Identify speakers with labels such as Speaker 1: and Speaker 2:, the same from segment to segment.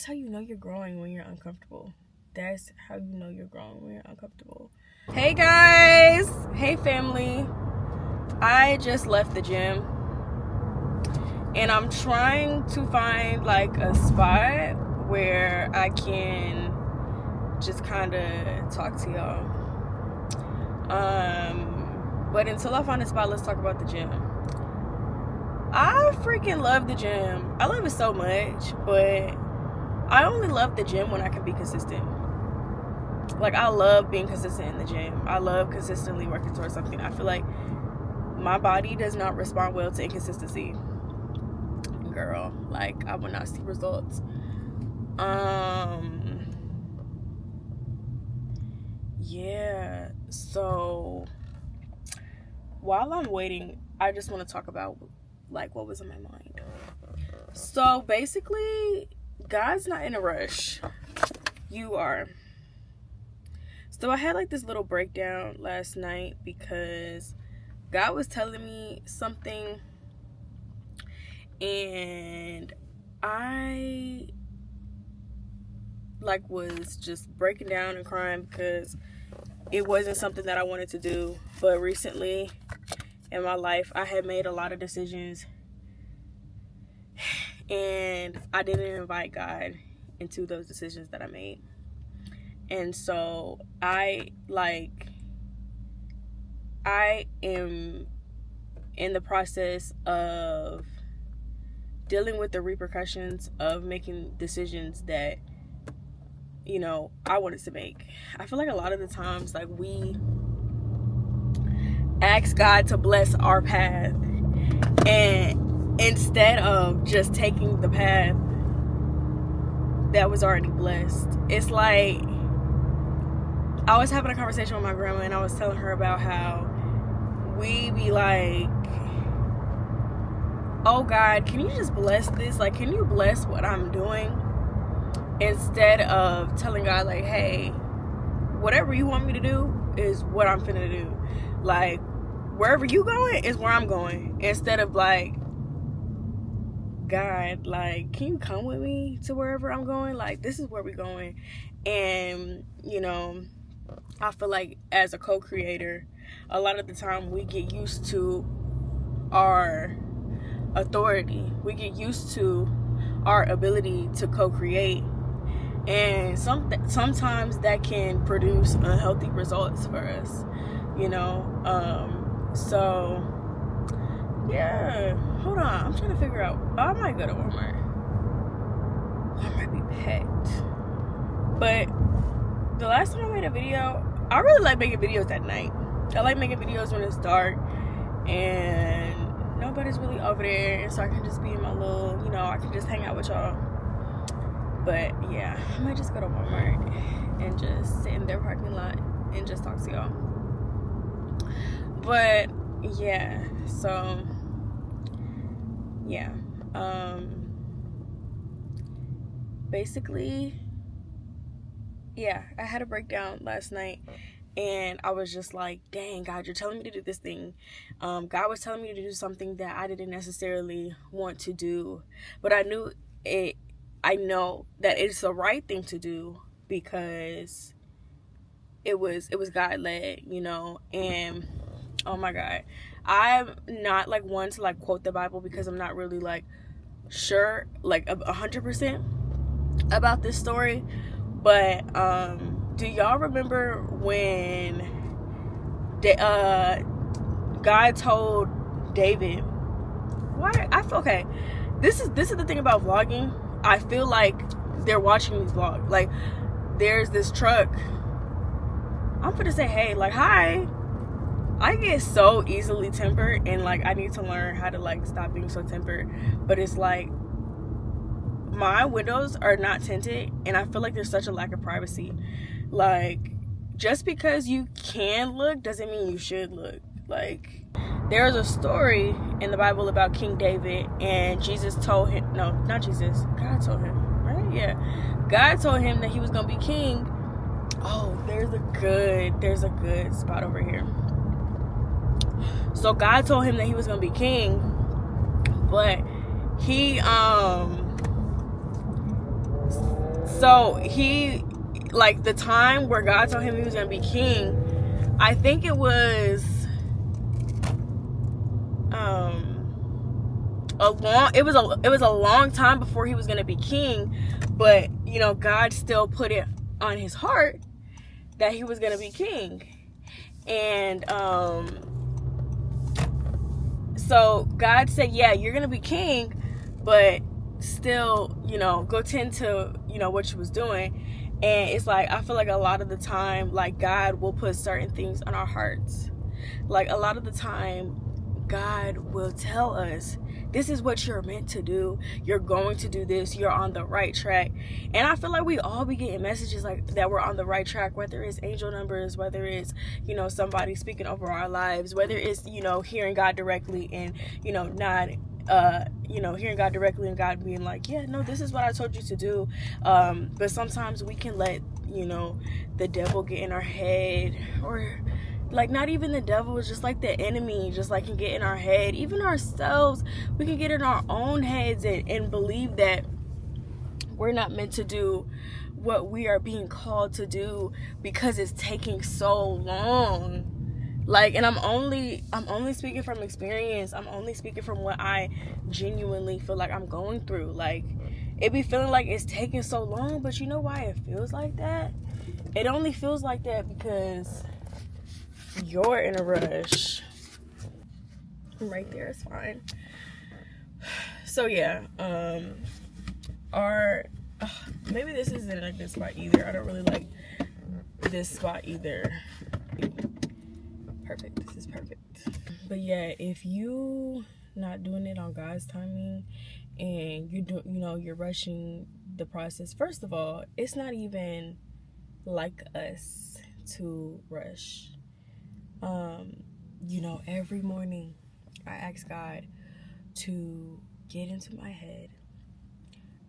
Speaker 1: That's how you know you're growing, when you're uncomfortable. That's how you know you're growing, when you're uncomfortable. Hey guys, hey family. I just left the gym and I'm trying to find like a spot where I can just kind of talk to y'all. But until I find a spot, let's talk about the gym. I freaking love the gym. I love it so much, but I only love the gym when I can be consistent. Like, I love being consistent in the gym. I love consistently working towards something. I feel like my body does not respond well to inconsistency. Girl, like, I will not see results. Yeah, so while I'm waiting, I just want to talk about like what was in my mind. So basically, God's not in a rush. You are. So I had like this little breakdown last night because God was telling me something and I like was just breaking down and crying because it wasn't something that I wanted to do. But recently in my life, I had made a lot of decisions and I didn't invite God into those decisions that I made. And so I am in the process of dealing with the repercussions of making decisions that, you know, I wanted to make. I feel like a lot of the times, like, we ask God to bless our path, and instead of just taking the path that was already blessed, it's like, I was having a conversation with my grandma and I was telling her about how we be like, oh God, can you just bless this? Like, can you bless what I'm doing? Instead of telling God, like, hey, whatever you want me to do is what I'm finna do. Like, wherever you going is where I'm going. Instead of like, God, like, can you come with me to wherever I'm going? Like, this is where we're going. And, you know, I feel like as a co-creator, a lot of the time we get used to our authority. We get used to our ability to co-create. And sometimes that can produce unhealthy results for us, you know. So yeah, hold on, I'm trying to figure out. I might go to Walmart. I might be packed. But the last time I made a video, I really like making videos at night. I like making videos when it's dark and nobody's really over there, and so I can just be in my little, you know, I can just hang out with y'all. But yeah, I might just go to Walmart and just sit in their parking lot and just talk to y'all. But yeah, so yeah, basically, yeah, I had a breakdown last night and I was just like, dang, God, you're telling me to do this thing. God was telling me to do something that I didn't necessarily want to do, but I know that it's the right thing to do because it was God led, you know. And oh my God, I'm not like one to like quote the Bible because I'm not really like sure like 100% about this story. But do y'all remember when God told David, why I feel okay, this is the thing about vlogging. I feel like they're watching me vlog. Like, there's this truck. I'm gonna say, hey, like, hi. I get so easily tempered, and like, I need to learn how to like stop being so tempered. But it's like, my windows are not tinted, and I feel like there's such a lack of privacy. Like, just because you can look doesn't mean you should look. Like, there's a story in the Bible about King David, and Jesus told him, no, not Jesus, God told him, right? Yeah, God told him that he was gonna be king. Oh, there's a good spot over here. So God told him that he was gonna be king, but he So he, like, the time where God told him he was gonna be king, I think it was it was a long time before he was gonna be king, but you know, God still put it on his heart that he was gonna be king. And so God said, yeah, you're gonna be king, but still, you know, go tend to, you know, what you was doing. And it's like, I feel like a lot of the time, like, God will put certain things on our hearts. Like, a lot of the time, God will tell us, this is what you're meant to do. You're going to do this. You're on the right track. And I feel like we all be getting messages like that we're on the right track, whether it's angel numbers, whether it's, you know, somebody speaking over our lives, whether it's, you know, hearing God directly and, you know, not you know, hearing God directly and God being like, yeah, no, this is what I told you to do. But sometimes we can let, you know, the devil get in our head, or like, not even the devil, it's just like the enemy just like can get in our head. Even ourselves, we can get in our own heads and believe that we're not meant to do what we are being called to do because it's taking so long. Like, and I'm only speaking from experience. I'm only speaking from what I genuinely feel like I'm going through. Like, it be feeling like it's taking so long, but you know why it feels like that? It only feels like that because you're in a rush. Right there is fine. So yeah, maybe this isn't a good spot either. I don't really like this spot either. Perfect. This is perfect. But yeah, if you not doing it on God's timing and you're rushing the process, first of all, it's not even like us to rush. You know, every morning I ask God to get into my head,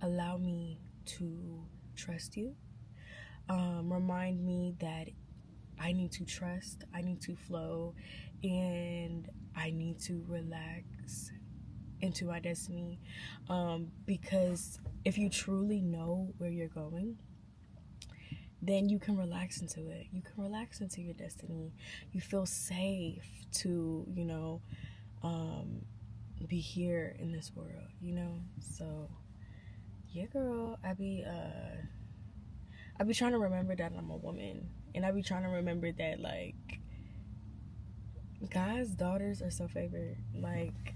Speaker 1: allow me to trust you, remind me that I need to trust, I need to flow, and I need to relax into my destiny, because if you truly know where you're going, then you can relax into it. You can relax into your destiny. You feel safe to, you know, be here in this world, you know? So, yeah, girl, I be trying to remember that I'm a woman. And I be trying to remember that, like, God's daughters are so favored. Like,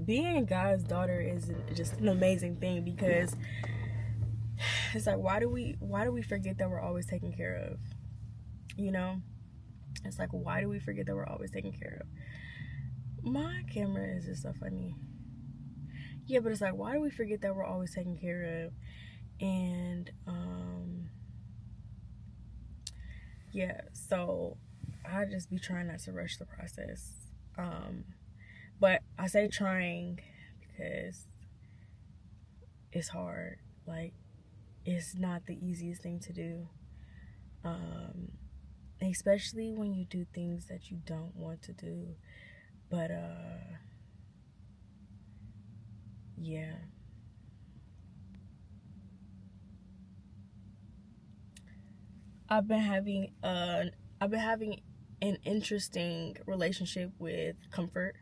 Speaker 1: being God's daughter is just an amazing thing, because it's like, why do we forget that we're always taken care of? You know? It's like, why do we forget that we're always taken care of? My camera is just so funny. Yeah, but it's like, why do we forget that we're always taken care of? And yeah, so I just be trying not to rush the process. But I say trying because it's hard. Like, it's not the easiest thing to do. Especially when you do things that you don't want to do. But yeah. I've been having an interesting relationship with comfort.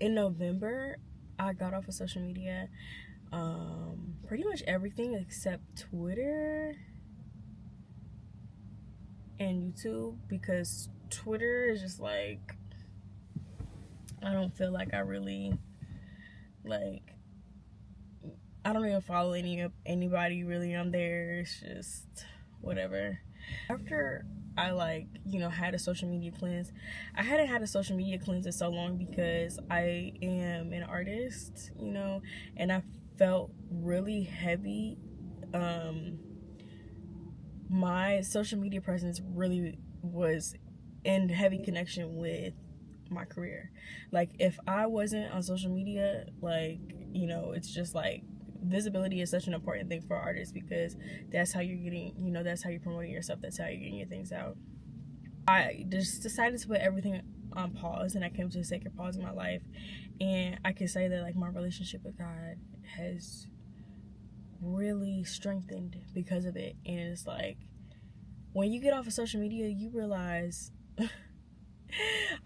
Speaker 1: In November, I got off of social media, pretty much everything except Twitter and YouTube, because Twitter is just like, I don't feel like I really, like, I don't even follow anybody really on there. It's just whatever. After I, like, you know, had a social media cleanse, I hadn't had a social media cleanse in so long because I am an artist, you know, and I felt really heavy. My social media presence really was in heavy connection with my career. Like, if I wasn't on social media, like, you know, it's just like, visibility is such an important thing for artists, because that's how you're getting, you know, that's how you're promoting yourself, that's how you're getting your things out. I just decided to put everything on pause, and I came to a sacred pause in my life, and I can say that, like, my relationship with God has really strengthened because of it. And it's like, when you get off of social media, you realize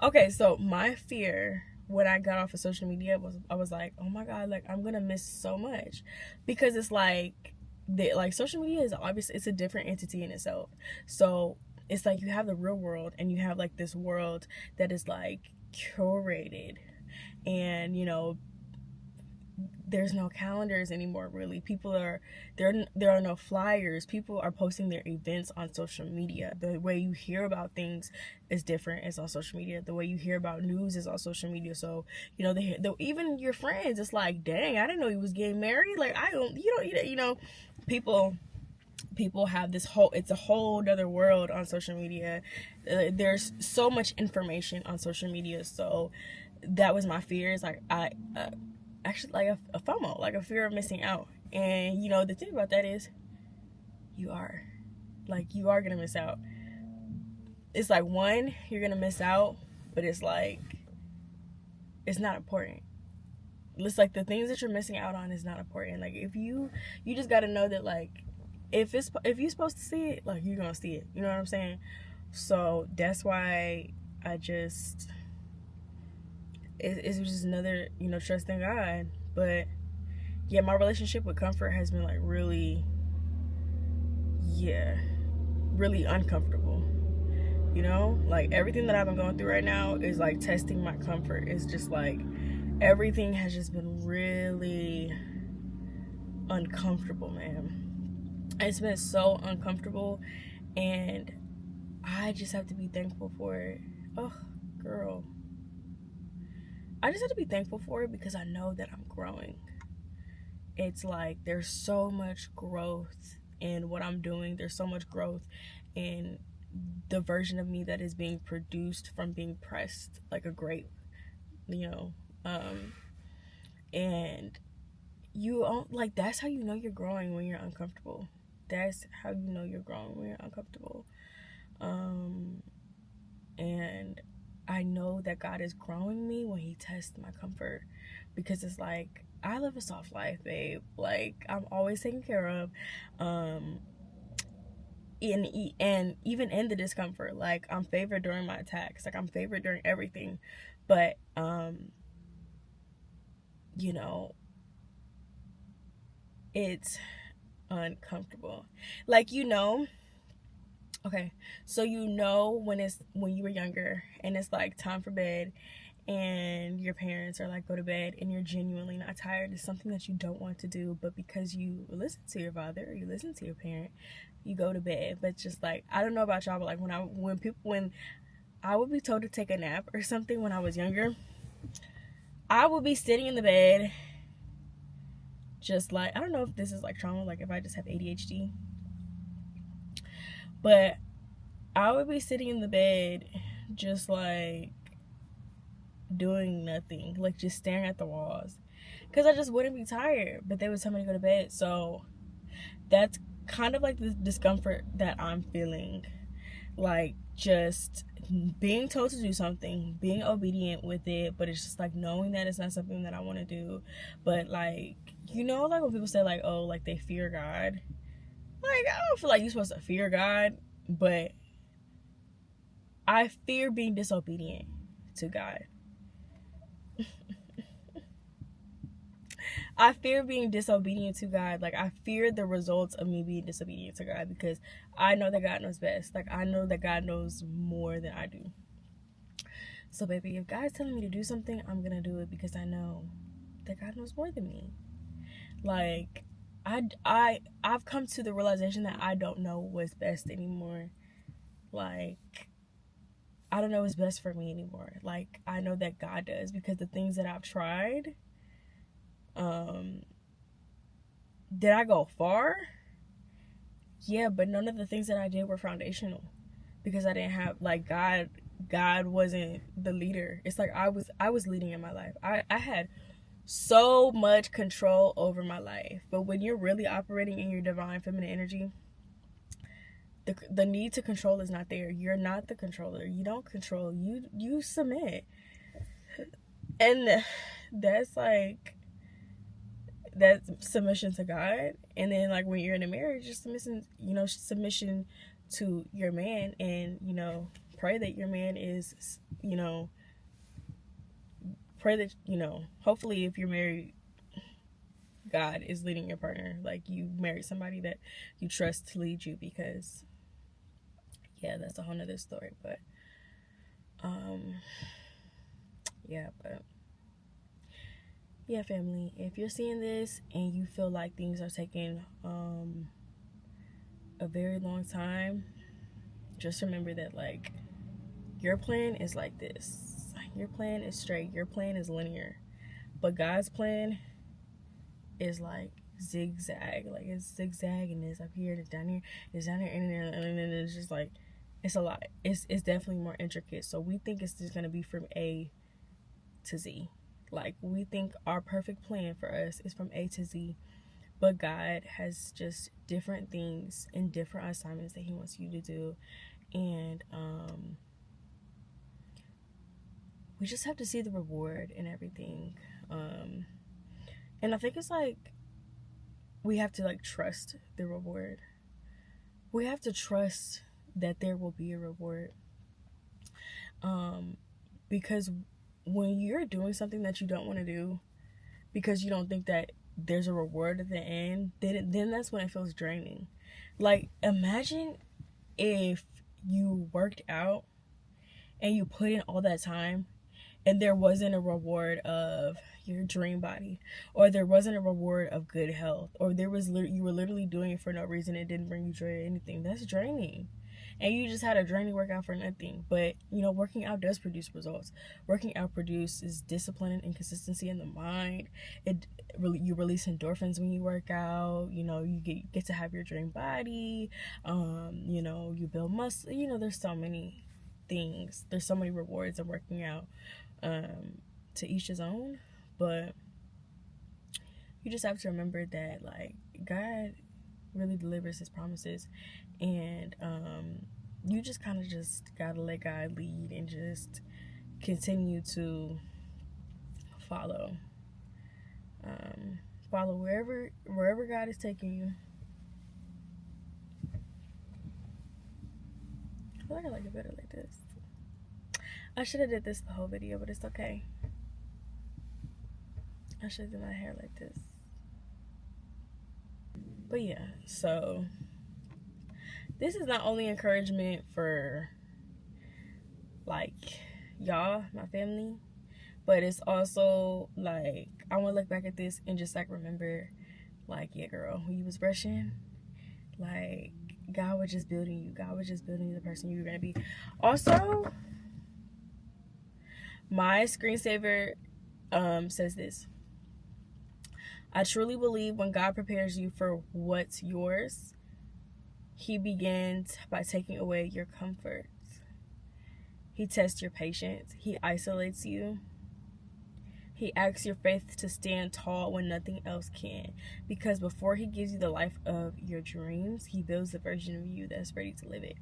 Speaker 1: okay, so my fear when I got off of social media was, I was like, oh my god, like I'm gonna miss so much, because it's like social media is obviously, it's a different entity in itself. So it's like you have the real world and you have like this world that is like curated, and you know, there's no calendars anymore, really. People are there are no flyers. People are posting their events on social media. The way you hear about things is different. It's on social media. The way you hear about news is on social media. So you know, even your friends, it's like, dang, I didn't know he was getting married. Like, I don't, you know, people have this whole, it's a whole other world on social media. There's so much information on social media. So that was my fear. Is like, actually, like a FOMO, like a fear of missing out. And you know, the thing about that is, you are gonna miss out. It's like, one, you're gonna miss out, but it's like, it's not important. It's like the things that you're missing out on is not important. Like, if you just gotta know that, like, if you're supposed to see it, like, you're gonna see it. You know what I'm saying? So that's why I just, it's just another, you know, trusting God. But yeah, my relationship with comfort has been like really uncomfortable. You know, like everything that I've been going through right now is like testing my comfort. It's just like everything has just been really uncomfortable, man. It's been so uncomfortable, and I just have to be thankful for it. Oh, girl. I just have to be thankful for it, because I know that I'm growing. It's like there's so much growth in what I'm doing. There's so much growth in the version of me that is being produced from being pressed like a grape, you know. And you, like, that's how you know you're growing, when you're uncomfortable. That's how you know you're growing, when you're uncomfortable. And I know that God is growing me when he tests my comfort, because it's like, I live a soft life, babe. Like, I'm always taken care of. And even in the discomfort, like, I'm favored during my attacks. Like, I'm favored during everything. But, you know, it's uncomfortable. Like, you know, okay, so you know when you were younger and it's like time for bed, and your parents are like, go to bed, and you're genuinely not tired. It's something that you don't want to do, but because you listen to your father, or you listen to your parent, you go to bed. But just like, I don't know about y'all, but like when I would be told to take a nap or something when I was younger, I would be sitting in the bed, just like, I don't know if this is like trauma, like if I just have ADHD, but I would be sitting in the bed, just like doing nothing, like just staring at the walls, because I just wouldn't be tired, but they would tell me to go to bed. So that's kind of like the discomfort that I'm feeling, like just being told to do something, being obedient with it, but it's just like knowing that it's not something that I want to do. But like, you know, like when people say like, oh, like they fear God, like, I don't feel like you're supposed to fear God, but I fear being disobedient to God. I fear being disobedient to God. Like, I fear the results of me being disobedient to God, because I know that God knows best. Like, I know that God knows more than I do. So, baby, if God's telling me to do something, I'm going to do it, because I know that God knows more than me. Like, I've come to the realization that I don't know what's best anymore. Like, I don't know what's best for me anymore. Like, I know that God does, because the things that I've tried, did I go far? Yeah, but none of the things that I did were foundational, because I didn't have, like, God wasn't the leader. It's like I was leading in my life. I had so much control over my life. But when you're really operating in your divine feminine energy, the need to control is not there. You're not the controller. You don't control. You submit. And that's like, that's submission to God. And then like when you're in a marriage, just submission to your man, and pray that your man is, pray that, hopefully if you're married, God is leading your partner. Like, you married somebody that you trust to lead you, because yeah, that's a whole nother story. But yeah, family, if you're seeing this and you feel like things are taking a very long time, just remember that, like, your plan is like this. Your plan is straight. Your plan is linear. But God's plan is like zigzag. Like, it's zigzagging. It's up here, it's down here, it's down here, and then it's just like, it's a lot. It's definitely more intricate. So we think it's just going to be from A to Z. Like, we think our perfect plan for us is from A to Z. But God has just different things and different assignments that he wants you to do. And we just have to see the reward in everything. And I think it's like, we have to like trust the reward. We have to trust that there will be a reward. Because when you're doing something that you don't want to do, because you don't think that there's a reward at the end, then that's when it feels draining. Like, imagine if you worked out and you put in all that time and there wasn't a reward of your dream body, or there wasn't a reward of good health, or you were literally doing it for no reason. It didn't bring you joy or anything. That's draining. And you just had a draining workout for nothing. But working out does produce results. Working out produces discipline and consistency in the mind. You release endorphins when you work out. You get to have your dream body. You build muscle. There's so many things. There's so many rewards of working out. To each his own. But you just have to remember that, like, God really delivers his promises, and you just kind of just gotta let God lead and just continue to follow wherever God is taking you. I feel like I like it better like this. I should have did this the whole video, but it's okay. I should have done my hair like this. But yeah, so this is not only encouragement for, like, y'all, my family, but it's also like, I want to look back at this and just like remember, like, yeah, girl, when you was brushing, like, God was just building you. God was just building you the person you were gonna be. Also, my screensaver says this: I truly believe when God prepares you for what's yours, he begins by taking away your comforts. He tests your patience. He isolates you. He asks your faith to stand tall when nothing else can. Because before he gives you the life of your dreams, he builds the version of you that's ready to live it.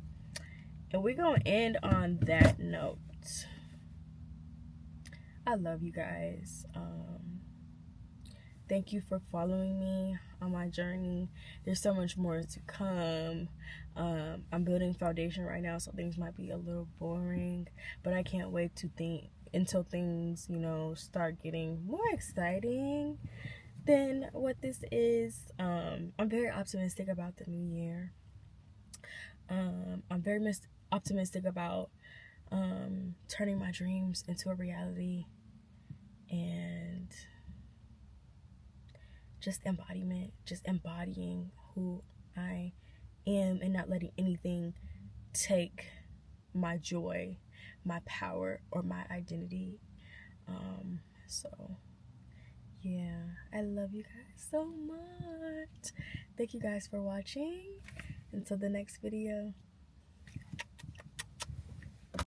Speaker 1: And we're going to end on that note. I love you guys. Thank you for following me on my journey. There's so much more to come. I'm building foundation right now, so things might be a little boring, but I can't wait to until things, start getting more exciting than what this is. I'm very optimistic about the new year. I'm very optimistic about turning my dreams into a reality, and just embodying who I am and not letting anything take my joy, my power, or my identity. So yeah, I love you guys so much. Thank you guys for watching. Until the next video.